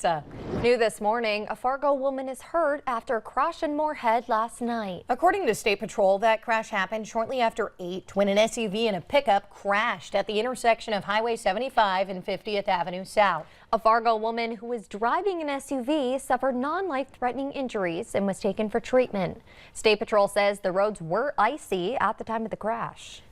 Lisa. New this morning, a Fargo woman is hurt after a crash in Moorhead last night. According to State Patrol, that crash happened shortly after 8 when an SUV and a pickup crashed at the intersection of Highway 75 and 50th Avenue South. A Fargo woman who was driving an SUV suffered non-life-threatening injuries and was taken for treatment. State Patrol says the roads were icy at the time of the crash.